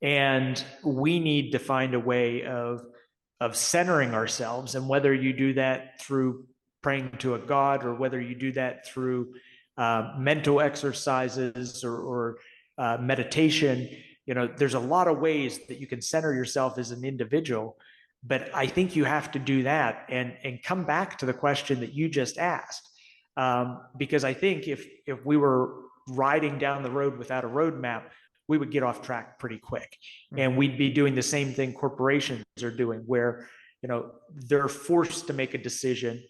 And we need to find a way of centering ourselves. And whether you do that through praying to a God, or whether you do that through mental exercises, or meditation, there's a lot of ways that you can center yourself as an individual. But I think you have to do that and come back to the question that you just asked. Because I think if we were riding down the road without a roadmap, we would get off track pretty quick. And we'd be doing the same thing corporations are doing, where they're forced to make a decision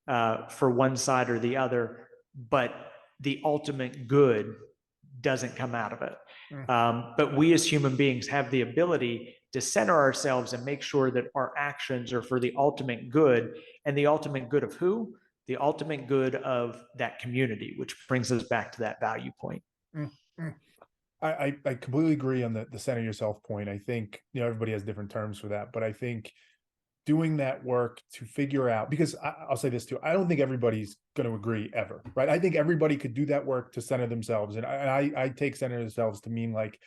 for one side or the other, but the ultimate good doesn't come out of it. But we as human beings have the ability to center ourselves and make sure that our actions are for the ultimate good. And the ultimate good of who? The ultimate good of that community, which brings us back to that value point. I completely agree on the center yourself point. I think, everybody has different terms for that, but I think doing that work to figure out, because I'll say this too, I don't think everybody's going to agree ever, right? I think everybody could do that work to center themselves. And I take center themselves to mean like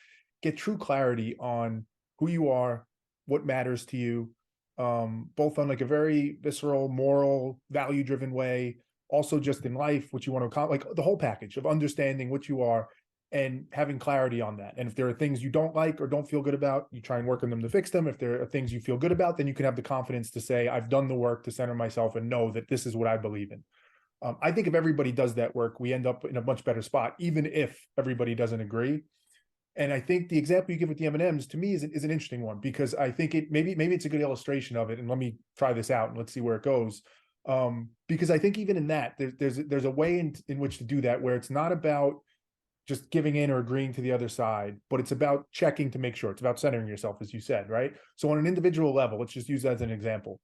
get true clarity on who you are, what matters to you, both on like a very visceral, moral, value-driven way, also just in life, what you want to accomplish, like the whole package of understanding what you are and having clarity on that. And if there are things you don't like or don't feel good about, you try and work on them to fix them. If there are things you feel good about, then you can have the confidence to say, I've done the work to center myself and know that this is what I believe in. I think if everybody does that work, we end up in a much better spot, even if everybody doesn't agree. And I think the example you give with the M&Ms to me is an interesting one, because I think maybe it's a good illustration of it. And let me try this out and let's see where it goes. Because I think even in that, there's a way in which to do that, where it's not about just giving in or agreeing to the other side, but it's about checking to make sure. It's about centering yourself, as you said, right? So on an individual level, let's just use that as an example.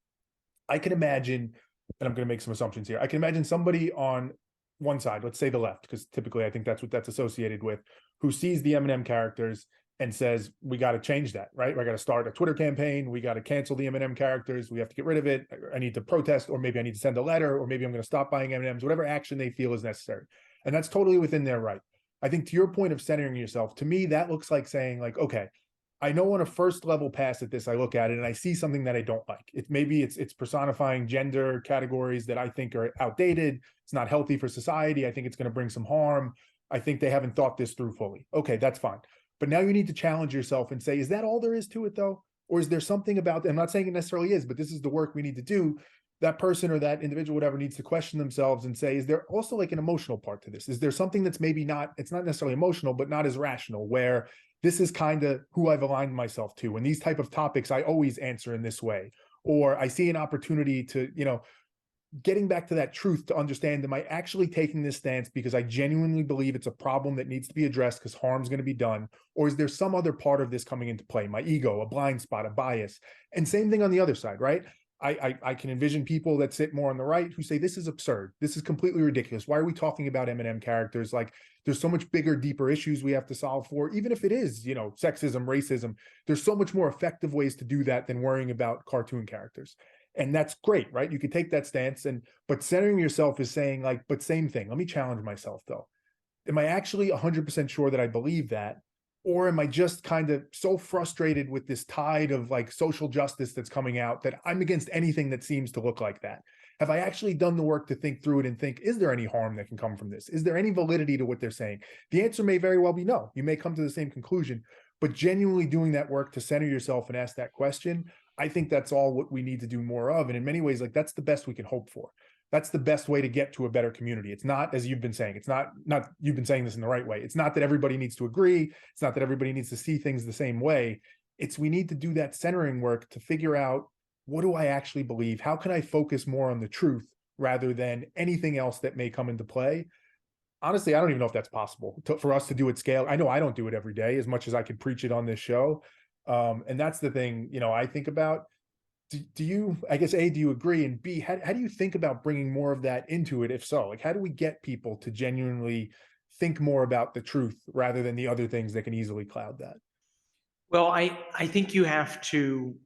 I can imagine, and I'm going to make some assumptions here, I can imagine somebody on one side, let's say the left, because typically I think that's what that's associated with, who sees the M&M characters and says, we got to change that, right? I got to start a Twitter campaign. We got to cancel the M&M characters. We have to get rid of it. I need to protest, or maybe I need to send a letter, or maybe I'm going to stop buying M&Ms, whatever action they feel is necessary. And that's totally within their right. I think to your point of centering yourself, to me, that looks like saying like, okay, I know on a first level pass at this, I look at it and I see something that I don't like. It's personifying gender categories that I think are outdated. It's not healthy for society. I think it's going to bring some harm. I think they haven't thought this through fully. Okay, that's fine. But now you need to challenge yourself and say, is that all there is to it though? Or is there something about, I'm not saying it necessarily is, but this is the work we need to do. That person or that individual, whatever, needs to question themselves and say, is there also like an emotional part to this? Is there something that's maybe not, it's not necessarily emotional, but not as rational, where this is kind of who I've aligned myself to. And these type of topics, I always answer in this way. Or I see an opportunity to, getting back to that truth to understand, am I actually taking this stance because I genuinely believe it's a problem that needs to be addressed because harm's going to be done? Or is there some other part of this coming into play? My ego, a blind spot, a bias. And same thing on the other side, right? I can envision people that sit more on the right who say, this is absurd. This is completely ridiculous. Why are we talking about M&M characters? Like, there's so much bigger, deeper issues we have to solve for, even if it is, sexism, racism. There's so much more effective ways to do that than worrying about cartoon characters. And that's great, right? You could take that stance, but centering yourself is saying like, but same thing. Let me challenge myself though. Am I actually 100% sure that I believe that? Or am I just kind of so frustrated with this tide of like social justice that's coming out that I'm against anything that seems to look like that? Have I actually done the work to think through it and think, is there any harm that can come from this? Is there any validity to what they're saying? The answer may very well be no. You may come to the same conclusion, but genuinely doing that work to center yourself and ask that question, I think that's all what we need to do more of. And in many ways, like that's the best we can hope for. That's the best way to get to a better community. It's not, as you've been saying, it's not you've been saying this in the right way. It's not that everybody needs to agree. It's not that everybody needs to see things the same way. It's we need to do that centering work to figure out, what do I actually believe? How can I focus more on the truth rather than anything else that may come into play? Honestly, I don't even know if that's possible for us to do at scale. I know I don't do it every day as much as I could preach it on this show. And that's the thing, I think about. Do you, I guess, A, do you agree? And B, how do you think about bringing more of that into it? If so, like, how do we get people to genuinely think more about the truth rather than the other things that can easily cloud that? Well, I think you have to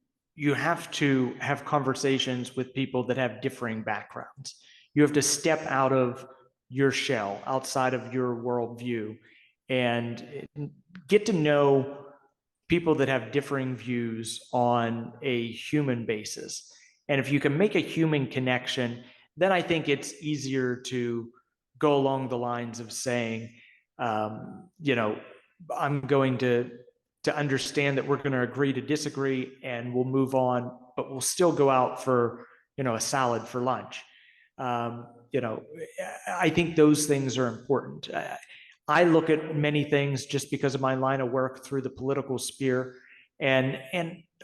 have conversations with people that have differing backgrounds. You have to step out of your shell, outside of your worldview, and get to know people that have differing views on a human basis. And if you can make a human connection, then I think it's easier to go along the lines of saying, you know, I'm going to understand that we're going to agree to disagree and we'll move on, but we'll still go out for, a salad for lunch. You know, I think those things are important. I look at many things just because of my line of work through the political sphere. And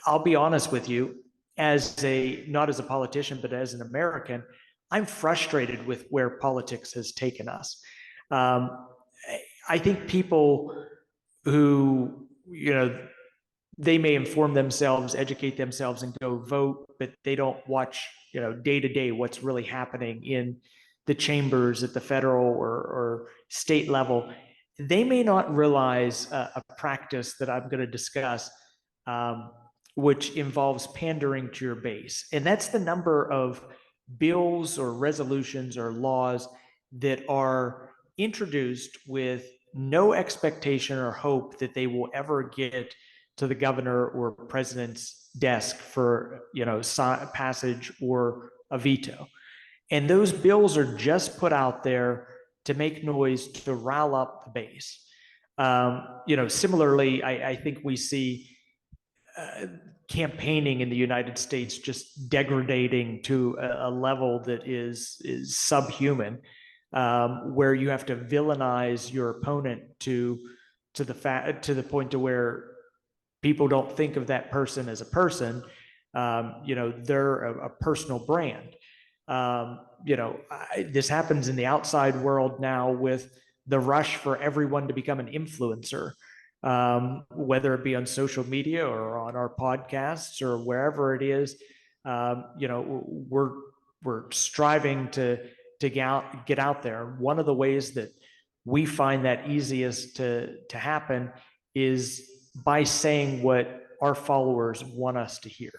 I'll be honest with you, as a not as a politician, but as an American, I'm frustrated with where politics has taken us. Um, I think people who, they may inform themselves, educate themselves, and go vote, but they don't watch, day to day what's really happening in the chambers at the federal or state level. They may not realize a practice that I'm going to discuss, um, which involves pandering to your base. And that's the number of bills or resolutions or laws that are introduced with no expectation or hope that they will ever get to the governor or president's desk for passage or a veto. And those bills are just put out there to make noise, to rile up the base. Similarly, I think we see campaigning in the United States just degrading to a level that is subhuman, where you have to villainize your opponent to the point to where people don't think of that person as a person. They're a personal brand. This happens in the outside world now with the rush for everyone to become an influencer, whether it be on social media or on our podcasts or wherever it is. We're striving to get out there. One of the ways that we find that easiest to happen is by saying what our followers want us to hear.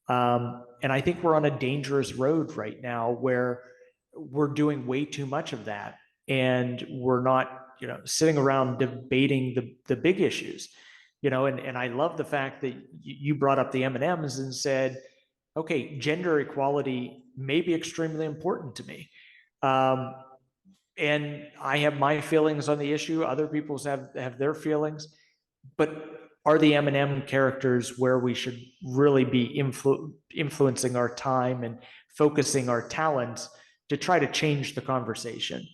And I think we're on a dangerous road right now where we're doing way too much of that. And we're not, sitting around debating the big issues, and I love the fact that you brought up the M&Ms and said, okay, gender equality may be extremely important to me. And I have my feelings on the issue. Other people's have their feelings. But are the M&M characters where we should really be influencing our time and focusing our talents to try to change the conversation?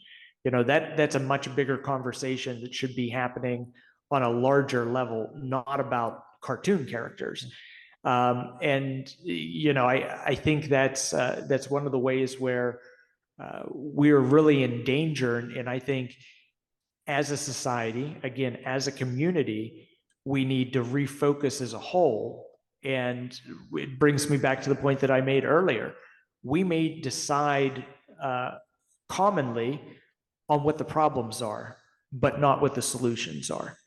That's a much bigger conversation that should be happening on a larger level, not about cartoon characters. I think that's one of the ways where we're really in danger. And I think as a society, again, as a community, we need to refocus as a whole. And it brings me back to the point that I made earlier. We may decide commonly on what the problems are, but not what the solutions are.